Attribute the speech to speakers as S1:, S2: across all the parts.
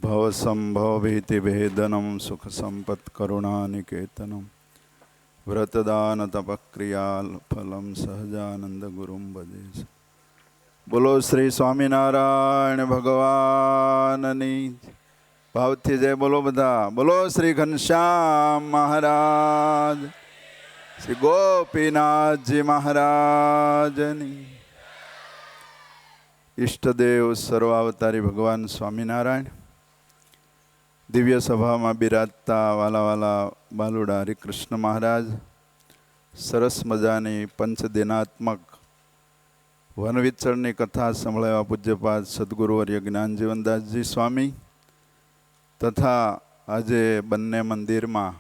S1: भवसंभवभीतिभेदनं सुखसम्पत्करुणानिकेतनं व्रतदानतपक्रियाफलं सहजानन्दगुरुं भजे। बोलो श्री स्वामिनारायण भगवाननी भावथी जय बोलो बधा। बोलो श्री घनश्याम महाराज, श्री गोपीनाथ जी महाराजनी। इष्टदेव सर्वावतारी भगवान स्वामिनारायण दिव्य सभा में बिराजता वाला वाला बालुड़ा हरिकृष्ण महाराज, सरस मजानी पंचदिनात्मक वनविचरणी कथा संभळावा पूज्यपाद सद्गुरुवर्य ज्ञानजीवनदास जी स्वामी तथा आजे बन्ने मंदिर में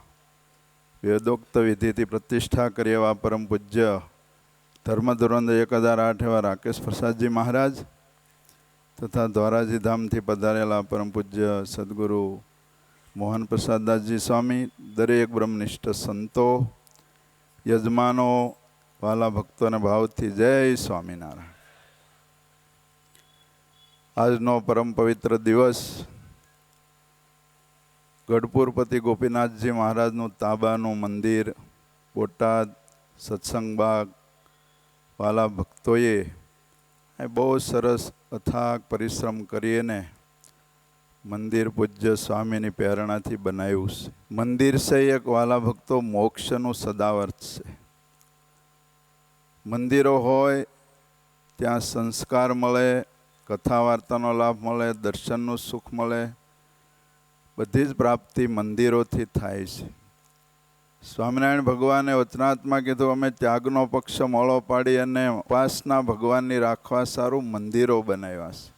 S1: वेदोक्त विधि थी प्रतिष्ठा करी एवा परम पूज्य धर्मधुरंधर 1008 एवा राकेश प्रसाद जी महाराज तथा द्वाराजी धाम थी पधारेला परम पूज्य सद्गुरु मोहन प्रसाद दास जी स्वामी, दरेक ब्रह्मनिष्ठ संतो यजमानो वाला भक्तों ने भाव थी जय स्वामीनारायण। आजनो परम पवित्र दिवस गढ़पुरपति गोपीनाथ जी महाराज नु ताबानु मंदिर बोटाद सत्संग बाग वाला भक्तोए बहुत सरस अथाक परिश्रम करीने मंदिर पूज्य स्वामी प्रेरणा थी बनाव्યું છે। मंदिर से एक वाला भक्तो मोक्षनु सदावर्त છે। मंदिरो होय त्यां संस्कार मळे, कथा वार्तानो लाभ मळे, दर्शननु सुख मळे, बधी ज प्राप्ति मंदिरोथी थाय छे। स्वामिनारायण भगवाने वचनात्मा कीधुं अमे त्यागनो पक्ष मोळो पाडी अने उपासना भगवाननी राखवा सारू मंदिरो बनाव्या छे।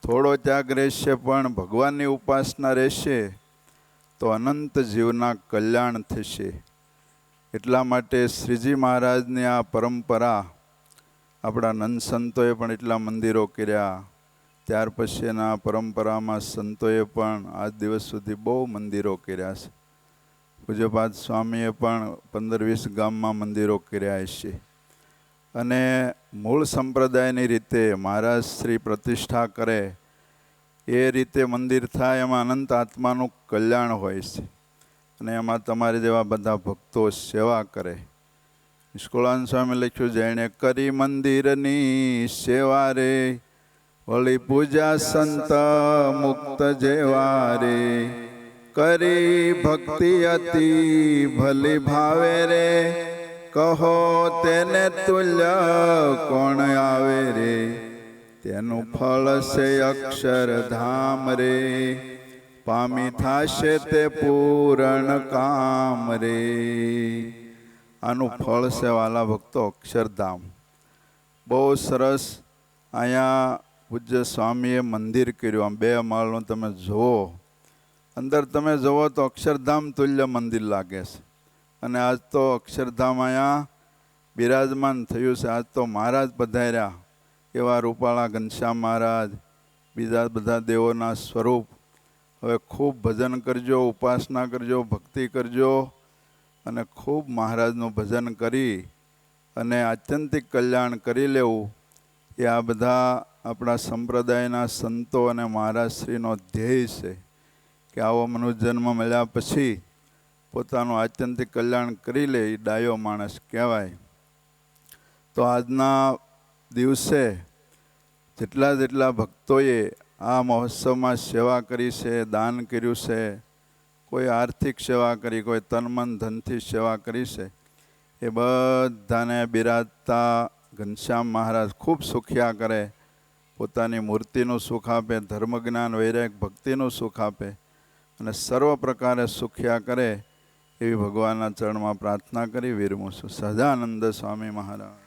S1: थोड़ो त्याग रहेशे पण भगवाननी उपासना रहेशे तो अनंत जीवना कल्याण थशे। एटला माटे श्रीजी महाराजनी आ परंपरा आपणा नंद संतोए पण एटला मंदिरो कर्या, त्यार पछीना परंपरामां संतोए पण आज दिवस सुधी बहु मंदिरो कर्या छे। पूज्यपाद स्वामीए पण 15-20 गाममां मंदिरो कर्या हशे अने मूळ संप्रदायनी रीते महाराज श्री प्रतिष्ठा करे ए रीते मंदिर थाय एमां अनंत आत्मानुं कल्याण होय छे अने एमां तमारे जेवा बधा भक्तो सेवा करे। निष्कुळानंद स्वामी लख्युं जेणे करी मंदिरनी सेवा रे वळी पूजा संत मुक्त जेवा रे करी भक्ति अति भली भावे रे कहो तेने तुल्य कोण आवे रे तेनु फल से अक्षरधाम रे पामी थाशे ते पूर्ण काम रे। आनु फल से वाला भक्तो अक्षरधाम बहुत सरस। आया पूज्य स्वामीए मंदिर कर्युं, 2 माळनुं तमे जोवो, अंदर तमे जोवो तो अक्षरधाम तुल्य मंदिर लागे छे। अने आज तो अक्षरधाम आया बिराजमान थयुं छे। आज तो महाराज पधार्या एवा रूपाळा घनश्याम महाराज, बीजा बधा देवोना स्वरूप। हवे खूब भजन करजो, उपासना करजो, भक्ति करजो अने खूब महाराजनुं भजन करी अने आत्यंतिक कल्याण करी लेवुं ए आ बधा आपणा संप्रदायना संतो अने महाराज श्रीनो ध्येय छे कि आवो मनुष्य जन्म मळ्या पछी पोतानुं आत्यंतिक कल्याण करी ले ए डायो माणस कहेवाय। तो आजना दिवसे जेटला जेटला भक्तोए आ महोत्सव में सेवा करी से, दान कर्युं छे, कोई आर्थिक सेवा करी, कोई तन मन धन थी सेवा करी से, ए बधाने बिराजता घनश्याम महाराज खूब सुखिया करे। पोतानी मूर्तिनुं सुख आपे, धर्म ज्ञान वैराग भक्तिनुं सुख आपे अने सर्व प्रकारे सुखिया करे एवी भगवानना चरणमां प्रार्थना करी विरमूं छुं। सहजानंद स्वामी महाराज।